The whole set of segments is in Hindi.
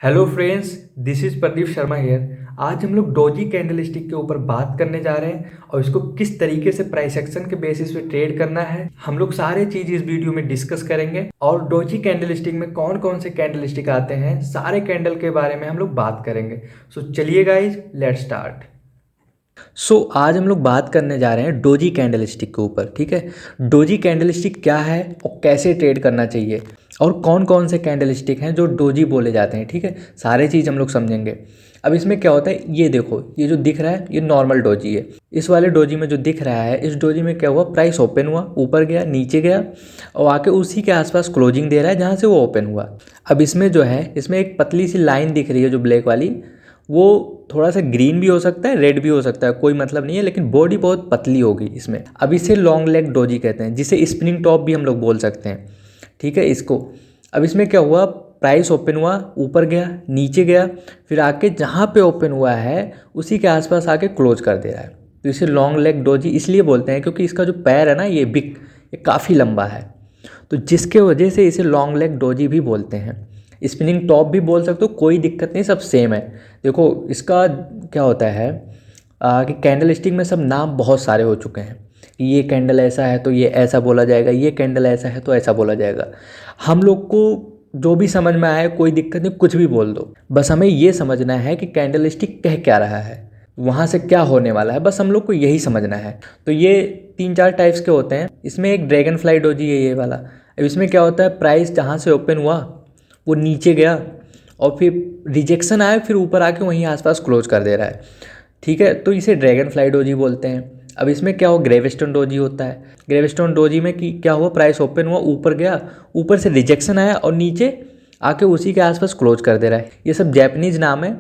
Hello friends, this is Pradeep Sharma here. आज हम लोग डोजी कैंडलस्टिक के ऊपर बात करने जा रहे हैं और इसको किस तरीके से प्राइस एक्शन के बेसिस पे ट्रेड करना है। हम लोग सारे चीज इस वीडियो में डिस्कस करेंगे और डोजी कैंडलस्टिक में कौन कौन से कैंडलस्टिक आते हैं, सारे कैंडल के बारे में हम लोग बात करेंगे। सो चलिए गाइज, लेट्स स्टार्ट। आज हम लोग बात करने जा रहे हैं डोजी कैंडलस्टिक के ऊपर। ठीक है, डोजी कैंडलस्टिक क्या है और कैसे ट्रेड करना चाहिए और कौन कौन से कैंडलस्टिक हैं जो डोजी बोले जाते हैं। ठीक है, सारे चीज़ हम लोग समझेंगे। अब इसमें क्या होता है, ये देखो, ये जो दिख रहा है ये नॉर्मल डोजी है। इस वाले डोजी में जो दिख रहा है, इस डोजी में क्या हुआ, प्राइस ओपन हुआ, ऊपर गया, नीचे गया और आके उसी के आसपास क्लोजिंग दे रहा है जहाँ से वो ओपन हुआ। अब इसमें जो है, इसमें एक पतली सी लाइन दिख रही है जो ब्लैक वाली, वो थोड़ा सा ग्रीन भी हो सकता है, रेड भी हो सकता है, कोई मतलब नहीं है, लेकिन बॉडी बहुत पतली होगी इसमें। अब इसे लॉन्ग लेग डोजी कहते हैं, जिसे स्पिनिंग टॉप भी हम लोग बोल सकते हैं। ठीक है, इसको अब इसमें क्या हुआ, प्राइस ओपन हुआ, ऊपर गया, नीचे गया, फिर आके जहाँ पे ओपन हुआ है उसी के आसपास आके क्लोज कर दे रहा है। तो इसे लॉन्ग लेग डोजी इसलिए बोलते हैं क्योंकि इसका जो पैर है ना, ये बिग, ये काफ़ी लंबा है, तो जिसके वजह से इसे लॉन्ग लेग डोजी भी बोलते हैं। स्पिनिंग टॉप भी बोल सकते हो, कोई दिक्कत नहीं, सब सेम है। देखो इसका क्या होता है कि कैंडल स्टिक में सब नाम बहुत सारे हो चुके हैं। ये कैंडल ऐसा है तो ये ऐसा बोला जाएगा, ये कैंडल ऐसा है तो ऐसा बोला जाएगा। हम लोग को जो भी समझ में आए, कोई दिक्कत नहीं, कुछ भी बोल दो, बस हमें ये समझना है कि कैंडल स्टिक कह क्या रहा है, वहाँ से क्या होने वाला है, बस हम लोग को यही समझना है। तो ये 3-4 टाइप्स के होते हैं। इसमें एक ड्रैगन फ्लाई डोजी है, ये वाला। अब इसमें क्या होता है, प्राइस जहाँ से ओपन हुआ वो नीचे गया और फिर रिजेक्शन आया, फिर ऊपर आके वहीं आसपास क्लोज कर दे रहा है। ठीक है, तो इसे ड्रैगन फ्लाई डोजी बोलते हैं। अब इसमें क्या हो, ग्रेवस्टोन डोजी होता है। ग्रेवस्टोन डोजी में कि क्या हुआ, प्राइस ओपन हुआ, ऊपर गया, ऊपर से रिजेक्शन आया और नीचे आके उसी के आसपास क्लोज कर दे रहा है। ये सब जैपनीज़ नाम है,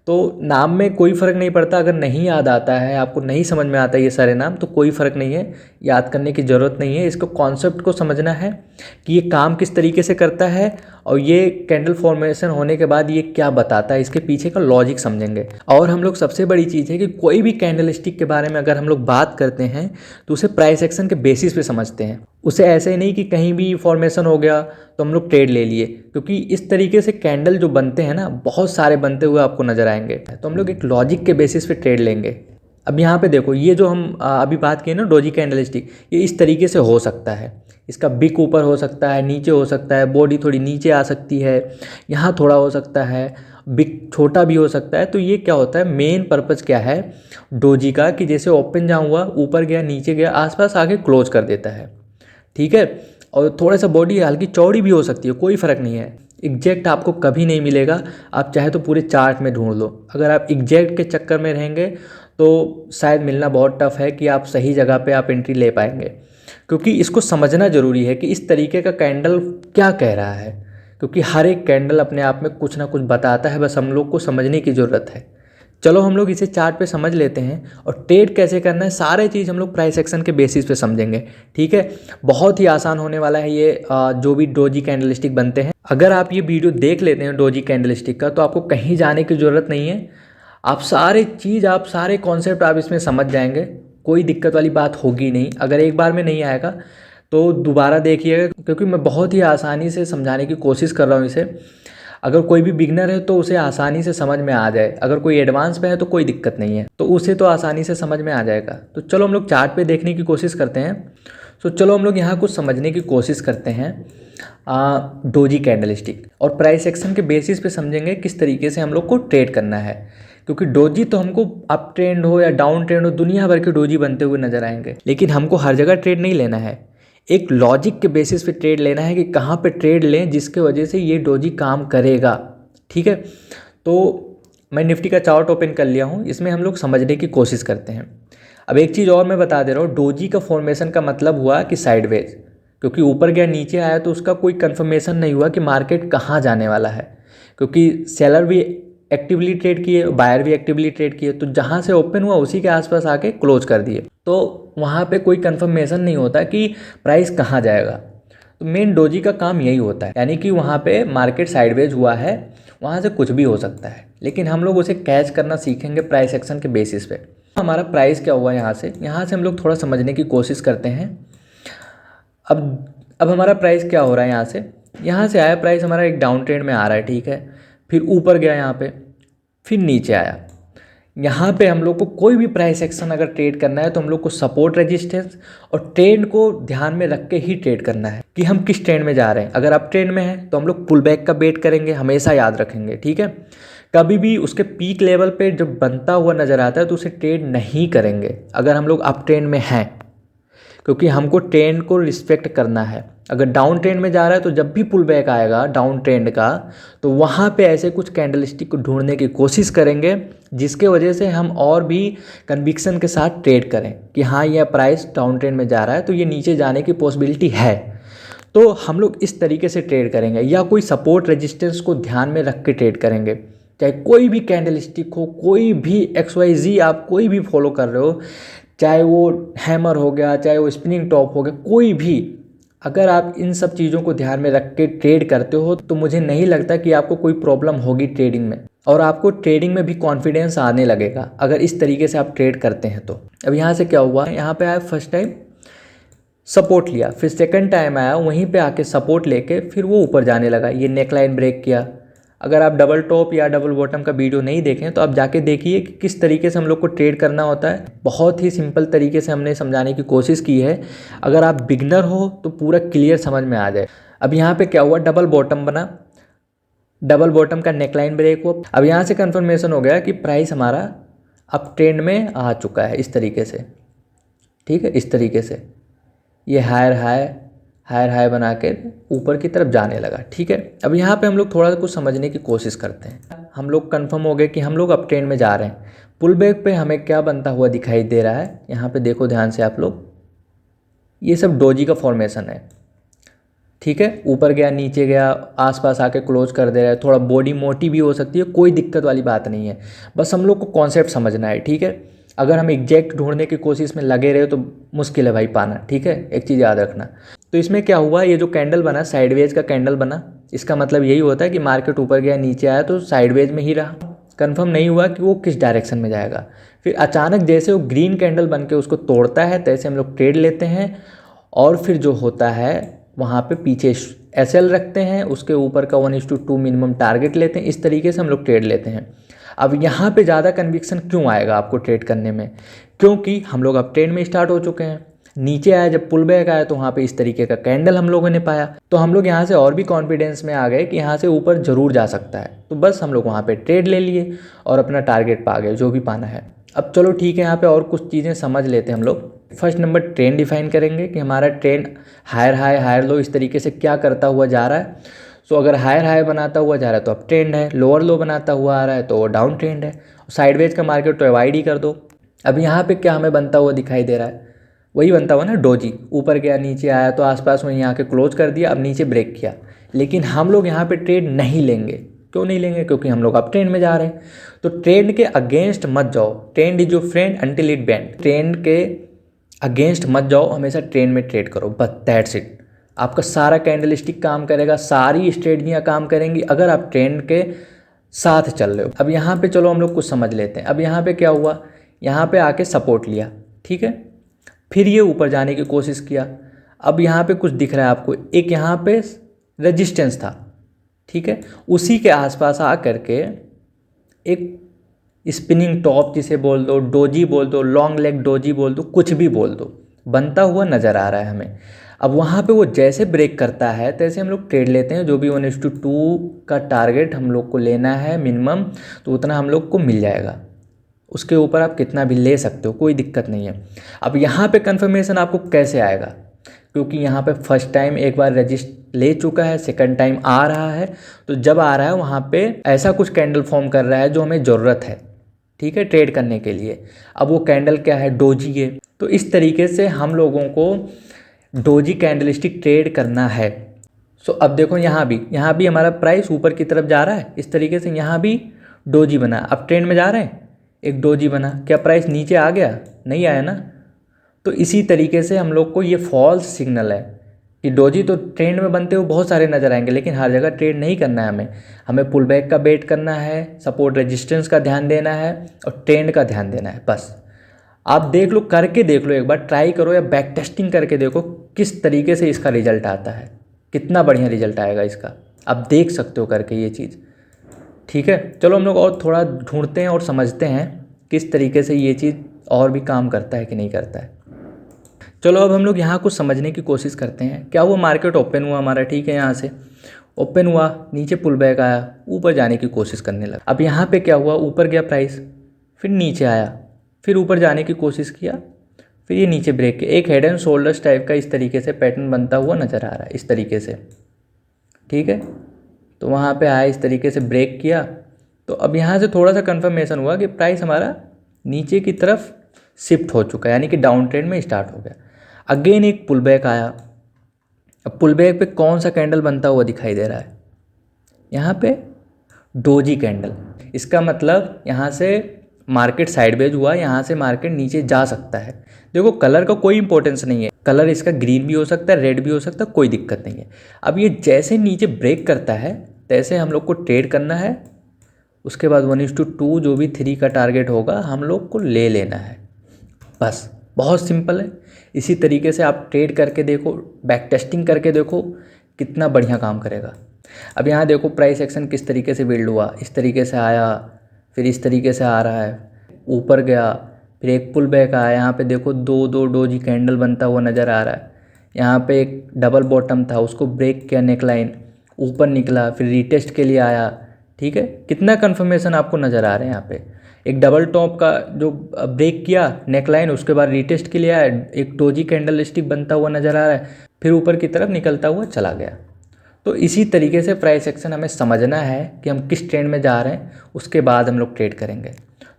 तो नाम में कोई फ़र्क नहीं पड़ता। अगर नहीं याद आता है, आपको नहीं समझ में आता है ये सारे नाम, तो कोई फ़र्क नहीं है, याद करने की ज़रूरत नहीं है। इसको कॉन्सेप्ट को समझना है कि ये काम किस तरीके से करता है और ये कैंडल फॉर्मेशन होने के बाद ये क्या बताता है, इसके पीछे का लॉजिक समझेंगे। और हम लोग सबसे बड़ी चीज़ है कि कोई भी कैंडल स्टिक के बारे में अगर हम लोग बात करते हैं तो उसे प्राइस एक्शन के बेसिस पे समझते हैं। उसे ऐसे ही नहीं कि कहीं भी फॉर्मेशन हो गया तो हम लोग ट्रेड ले लिए, क्योंकि इस तरीके से कैंडल जो बनते हैं ना, बहुत सारे बनते हुए आपको नजर आएंगे, तो हम लोग एक लॉजिक के बेसिस पे ट्रेड लेंगे। अब यहाँ पे देखो, ये जो हम अभी बात किए ना डोजी कैंडल स्टिक, ये इस तरीके से हो सकता है। इसका बिक ऊपर हो सकता है, नीचे हो सकता है, बॉडी थोड़ी नीचे आ सकती है, यहाँ थोड़ा हो सकता है, बिक छोटा भी हो सकता है। तो ये क्या होता है, मेन पर्पज़ क्या है डोजी का, कि जैसे ओपन जहाँ हुआ, ऊपर गया, नीचे गया, आसपास आके क्लोज कर देता है। ठीक है, और थोड़ा सा बॉडी हल्की चौड़ी भी हो सकती है, कोई फ़र्क नहीं है। एग्जैक्ट आपको कभी नहीं मिलेगा, आप चाहे तो पूरे चार्ट में ढूंढ लो। अगर आप एग्जैक्ट के चक्कर में रहेंगे तो शायद मिलना बहुत टफ है कि आप सही जगह पे आप एंट्री ले पाएंगे, क्योंकि इसको समझना ज़रूरी है कि इस तरीके का कैंडल क्या कह रहा है, क्योंकि हर एक कैंडल अपने आप में कुछ ना कुछ बताता है, बस हम लोग को समझने की ज़रूरत है। चलो हम लोग इसे चार्ट पे समझ लेते हैं और ट्रेड कैसे करना है, सारे चीज़ हम लोग प्राइस एक्शन के बेसिस पे समझेंगे। ठीक है, बहुत ही आसान होने वाला है ये जो भी डोजी कैंडलस्टिक बनते हैं। अगर आप ये वीडियो देख लेते हैं डोजी कैंडलस्टिक का, तो आपको कहीं जाने की ज़रूरत नहीं है। आप सारे चीज़, आप सारे कॉन्सेप्ट आप इसमें समझ जाएंगे, कोई दिक्कत वाली बात होगी नहीं। अगर एक बार में नहीं आएगा तो दोबारा देखिएगा, क्योंकि मैं बहुत ही आसानी से समझाने की कोशिश कर रहा हूँ इसे। अगर कोई भी बिगनर है तो उसे आसानी से समझ में आ जाए, अगर कोई एडवांस पे है तो कोई दिक्कत नहीं है, तो उसे तो आसानी से समझ में आ जाएगा। तो चलो हम लोग चार्ट पे देखने की कोशिश करते हैं। तो चलो हम लोग यहाँ कुछ समझने की कोशिश करते हैं डोजी कैंडलस्टिक, और प्राइस एक्शन के बेसिस पे समझेंगे किस तरीके से हम लोग को ट्रेड करना है। क्योंकि डोजी तो हमको अप ट्रेंड हो या डाउन ट्रेंड हो, दुनिया भर के डोजी बनते हुए नजर आएंगे, लेकिन हमको हर जगह ट्रेड नहीं लेना है। एक लॉजिक के बेसिस पे ट्रेड लेना है कि कहाँ पे ट्रेड लें जिसके वजह से ये डोजी काम करेगा। ठीक है, तो मैं निफ्टी का चार्ट ओपन कर लिया हूँ, इसमें हम लोग समझने की कोशिश करते हैं। अब एक चीज़ और मैं बता दे रहा हूँ, डोजी का फॉर्मेशन का मतलब हुआ कि साइडवेज, क्योंकि ऊपर गया नीचे आया तो उसका कोई कंफर्मेशन नहीं हुआ कि मार्केट कहाँ जाने वाला है, क्योंकि सेलर भी एक्टिवली ट्रेड किए, बायर भी एक्टिवली ट्रेड किए, तो जहाँ से ओपन हुआ उसी के आसपास आके क्लोज कर दिए, तो वहाँ पे कोई कंफर्मेशन नहीं होता कि प्राइस कहाँ जाएगा। तो मेन डोजी का काम यही होता है, यानी कि वहाँ पे मार्केट साइडवेज हुआ है, वहाँ से कुछ भी हो सकता है, लेकिन हम लोग उसे कैच करना सीखेंगे प्राइस एक्शन के बेसिस पे। हमारा प्राइस क्या हुआ, यहाँ से हम लोग थोड़ा समझने की कोशिश करते हैं। अब हमारा प्राइस क्या हो रहा है, यहाँ से आया प्राइस हमारा एक डाउन ट्रेंड में आ रहा है। ठीक है, फिर ऊपर गया यहाँ पे, फिर नीचे आया। यहाँ पे हम लोग को कोई भी प्राइस एक्शन अगर ट्रेड करना है तो हम लोग को सपोर्ट रेजिस्टेंस और ट्रेंड को ध्यान में रख के ही ट्रेड करना है कि हम किस ट्रेंड में जा रहे हैं। अगर आप ट्रेंड में हैं तो हम लोग पुल बैक का वेट करेंगे, हमेशा याद रखेंगे, ठीक है। कभी भी उसके पीक लेवल पे जब बनता हुआ नज़र आता है तो उसे ट्रेड नहीं करेंगे अगर हम लोग अप ट्रेंड में हैं, क्योंकि हमको ट्रेंड को रिस्पेक्ट करना है। अगर डाउन ट्रेंड में जा रहा है तो जब भी पुल बैक आएगा डाउन ट्रेंड का तो वहाँ पे ऐसे कुछ कैंडलस्टिक को ढूंढने की कोशिश करेंगे जिसके वजह से हम और भी कन्विक्शन के साथ ट्रेड करें कि हाँ यह प्राइस डाउन ट्रेंड में जा रहा है तो ये नीचे जाने की पॉसिबिलिटी है। तो हम लोग इस तरीके से ट्रेड करेंगे या कोई सपोर्ट रेजिस्टेंस को ध्यान में रख के ट्रेड करेंगे। चाहे कोई भी कैंडलस्टिक हो, कोई भी XYZ आप कोई भी फॉलो कर रहे हो, चाहे वो हैमर हो गया, चाहे वो स्पिनिंग टॉप हो गया, कोई भी, अगर आप इन सब चीज़ों को ध्यान में रख के ट्रेड करते हो तो मुझे नहीं लगता कि आपको कोई प्रॉब्लम होगी ट्रेडिंग में, और आपको ट्रेडिंग में भी कॉन्फिडेंस आने लगेगा अगर इस तरीके से आप ट्रेड करते हैं तो। अब यहाँ से क्या हुआ, यहाँ पे आया फर्स्ट टाइम सपोर्ट लिया, फिर सेकंड टाइम आया वहीं पे आके सपोर्ट लेके फिर वो ऊपर जाने लगा, ये नेकलाइन ब्रेक किया। अगर आप डबल टॉप या डबल बॉटम का वीडियो नहीं देखें तो आप जाके देखिए कि किस तरीके से हम लोग को ट्रेड करना होता है। बहुत ही सिंपल तरीके से हमने समझाने की कोशिश की है, अगर आप बिगनर हो तो पूरा क्लियर समझ में आ जाए। अब यहाँ पे क्या हुआ, डबल बॉटम बना, डबल बॉटम का नेकलाइन ब्रेक हुआ। अब यहाँ से कंफर्मेशन हो गया कि प्राइस हमारा अप ट्रेंड में आ चुका है इस तरीके से, ठीक है। इस तरीके से ये हायर हाई बना के ऊपर की तरफ जाने लगा, ठीक है। अब यहाँ पे हम लोग थोड़ा कुछ समझने की कोशिश करते हैं। हम लोग कंफर्म हो गए कि हम लोग अप ट्रेंड में जा रहे हैं। पुल बैक पे हमें क्या बनता हुआ दिखाई दे रहा है, यहाँ पे देखो ध्यान से आप लोग, ये सब डोजी का फॉर्मेशन है, ठीक है। ऊपर गया, नीचे गया, आसपास आके क्लोज कर दे रहा है। थोड़ा बॉडी मोटी भी हो सकती है, कोई दिक्कत वाली बात नहीं है, बस हम लोग को कॉन्सेप्ट समझना है, ठीक है। अगर हम एग्जैक्ट ढूंढने की कोशिश में लगे रहे तो मुश्किल है भाई पाना, ठीक है। एक चीज़ याद रखना। तो इसमें क्या हुआ, ये जो कैंडल बना साइडवेज का कैंडल बना, इसका मतलब यही होता है कि मार्केट ऊपर गया नीचे आया तो साइडवेज में ही रहा, कंफर्म नहीं हुआ कि वो किस डायरेक्शन में जाएगा। फिर अचानक जैसे वो ग्रीन कैंडल बन के उसको तोड़ता है तैसे हम लोग ट्रेड लेते हैं, और फिर जो होता है वहाँ पे पीछे SL रखते हैं, उसके ऊपर का 1:2 मिनिमम टारगेट लेते हैं। इस तरीके से हम लोग ट्रेड लेते हैं। अब यहाँ पे ज़्यादा कन्विक्शन क्यों आएगा आपको ट्रेड करने में, क्योंकि हम लोग अब ट्रेड में स्टार्ट हो चुके हैं। नीचे आया, जब पुल बैक आया तो वहाँ पे इस तरीके का कैंडल हम लोगों ने पाया, तो हम लोग यहाँ से और भी कॉन्फिडेंस में आ गए कि यहाँ से ऊपर ज़रूर जा सकता है। तो बस हम लोग वहाँ पे ट्रेड ले लिए और अपना टारगेट पा गए जो भी पाना है। अब चलो ठीक है, यहाँ पे और कुछ चीज़ें समझ लेते हैं हम लोग। फर्स्ट नंबर ट्रेंड डिफाइन करेंगे कि हमारा trend higher high higher low इस तरीके से क्या करता हुआ जा रहा है। सो अगर हायर हाई बनाता हुआ जा रहा है तो अप ट्रेंड है, लोअर लो बनाता हुआ आ रहा है तो डाउन ट्रेंड है। साइडवेज का मार्केट तो अवॉइड ही कर दो। अब यहाँ पे क्या हमें बनता हुआ दिखाई दे रहा है, वही बनता हुआ ना डोजी, ऊपर गया नीचे आया तो आसपास में यहाँ के क्लोज कर दिया, अब नीचे ब्रेक किया। लेकिन हम लोग यहाँ पे ट्रेड नहीं लेंगे। क्यों नहीं लेंगे, क्योंकि हम लोग अप ट्रेंड में जा रहे हैं। तो ट्रेंड के अगेंस्ट मत जाओ, trend is your friend until it bend. Trend के अगेंस्ट मत जाओ, हमेशा ट्रेंड में ट्रेड करो, बस दैट्स इट। आपका सारा कैंडलस्टिक काम करेगा, सारी स्ट्रेटजियाँ काम करेंगी अगर आप ट्रेंड के साथ चल रहे हो। अब यहाँ पे चलो हम लोग कुछ समझ लेते हैं। अब यहाँ पे क्या हुआ, यहाँ पे आके सपोर्ट लिया, ठीक है। फिर ये ऊपर जाने की कोशिश किया। अब यहाँ पे कुछ दिख रहा है आपको, एक यहाँ पे रेजिस्टेंस था, ठीक है। उसी के आसपास आ करके एक स्पिनिंग टॉप जिसे बोल दो, डोजी बोल दो, लॉन्ग लेग डोजी बोल दो, कुछ भी बोल दो, बनता हुआ नज़र आ रहा है हमें। अब वहाँ पे वो जैसे ब्रेक करता है तैसे हम लोग ट्रेड लेते हैं। जो भी 1:2 का टारगेट हम लोग को लेना है मिनिमम, तो उतना हम लोग को मिल जाएगा। उसके ऊपर आप कितना भी ले सकते हो, कोई दिक्कत नहीं है। अब यहाँ पे कंफर्मेशन आपको कैसे आएगा, क्योंकि यहाँ पे फर्स्ट टाइम एक बार रजिस्ट ले चुका है, सेकंड टाइम आ रहा है। तो जब आ रहा है वहाँ पे ऐसा कुछ कैंडल फॉर्म कर रहा है जो हमें ज़रूरत है, ठीक है, ट्रेड करने के लिए। अब वो कैंडल क्या है, डोजी है। तो इस तरीके से हम लोगों को डोजी कैंडलस्टिक ट्रेड करना है। सो अब देखो यहाँ भी हमारा प्राइस ऊपर की तरफ जा रहा है इस तरीके से, यहाँ भी डोजी बना। अब ट्रेंड में जा रहे हैं, एक डोजी बना, क्या प्राइस नीचे आ गया, नहीं आया ना। तो इसी तरीके से हम लोग को ये फॉल्स सिग्नल है कि डोजी तो ट्रेंड में बनते हुए बहुत सारे नज़र आएंगे, लेकिन हर जगह ट्रेड नहीं करना है हमें पुल बैक का वेट करना है, सपोर्ट रेजिस्टेंस का ध्यान देना है और ट्रेंड का ध्यान देना है। बस आप देख लो, करके देख लो, एक बार ट्राई करो या बैक टेस्टिंग करके देखो किस तरीके से इसका रिजल्ट आता है, कितना बढ़िया रिजल्ट आएगा इसका। आप देख सकते हो करके ये चीज़, ठीक है, चलो हम लोग और थोड़ा ढूंढते हैं और समझते हैं किस तरीके से ये चीज़ और भी काम करता है कि नहीं करता है। चलो अब हम लोग यहाँ कुछ समझने की कोशिश करते हैं। क्या हुआ, मार्केट ओपन हुआ हमारा, ठीक है, यहाँ से ओपन हुआ, नीचे पुल बैक आया, ऊपर जाने की कोशिश करने लगा। अब यहाँ पे क्या हुआ, ऊपर गया प्राइस, फिर नीचे आया, फिर ऊपर जाने की कोशिश किया, फिर ये नीचे ब्रेक किया। एक हेड एंड शोल्डर्स टाइप का इस तरीके से पैटर्न बनता हुआ नज़र आ रहा है, इस तरीके से, ठीक है। तो वहाँ पे आया, इस तरीके से ब्रेक किया। तो अब यहाँ से थोड़ा सा कंफर्मेशन हुआ कि प्राइस हमारा नीचे की तरफ शिफ्ट हो चुका है, यानी कि डाउन ट्रेंड में स्टार्ट हो गया। अगेन एक पुल बैक आया। अब पुल बैक पे कौन सा कैंडल बनता हुआ दिखाई दे रहा है, यहाँ पे डोजी कैंडल। इसका मतलब यहाँ से मार्केट साइडवेज हुआ, यहाँ से मार्केट नीचे जा सकता है। देखो कलर का कोई इंपॉर्टेंस नहीं है, कलर इसका ग्रीन भी हो सकता है, रेड भी हो सकता है, कोई दिक्कत नहीं है। अब ये जैसे नीचे ब्रेक करता है तैसे हम लोग को ट्रेड करना है। उसके बाद 1:2 जो भी 3 का टारगेट होगा हम लोग को ले लेना है, बस। बहुत सिंपल है। इसी तरीके से आप ट्रेड करके देखो, बैक टेस्टिंग करके देखो, कितना बढ़िया काम करेगा। अब यहाँ देखो प्राइस एक्शन किस तरीके से बिल्ड हुआ, इस तरीके से आया, फिर इस तरीके से आ रहा है, ऊपर गया, फिर एक पुल बैक आया। यहाँ पे देखो दो डोजी कैंडल बनता हुआ नज़र आ रहा है। यहाँ पे एक डबल बॉटम था, उसको ब्रेक किया, नेकलाइन ऊपर निकला, फिर रीटेस्ट के लिए आया, ठीक है। कितना कन्फर्मेशन आपको नज़र आ रहे हैं। यहाँ पे एक डबल टॉप का जो ब्रेक किया, नेकलाइन, उसके बाद रीटेस्ट के लिए आया, एक डोजी कैंडल स्टिक बनता हुआ नज़र आ रहा है, फिर ऊपर की तरफ निकलता हुआ चला गया। तो इसी तरीके से प्राइस एक्शन हमें समझना है कि हम किस ट्रेंड में जा रहे हैं, उसके बाद हम लोग ट्रेड करेंगे।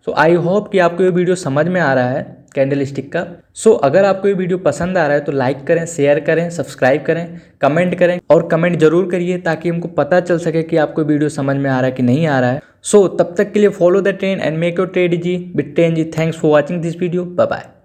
सो आई होप कि आपको ये वीडियो समझ में आ रहा है कैंडल स्टिक का। सो अगर आपको ये वीडियो पसंद आ रहा है तो लाइक करें, शेयर करें, सब्सक्राइब करें, कमेंट करें, और कमेंट जरूर करिए ताकि हमको पता चल सके कि आपको वीडियो समझ में आ रहा है कि नहीं आ रहा है। सो तब तक के लिए follow the trend and make your trade easy with trend जी। Thanks for watching this video, bye bye.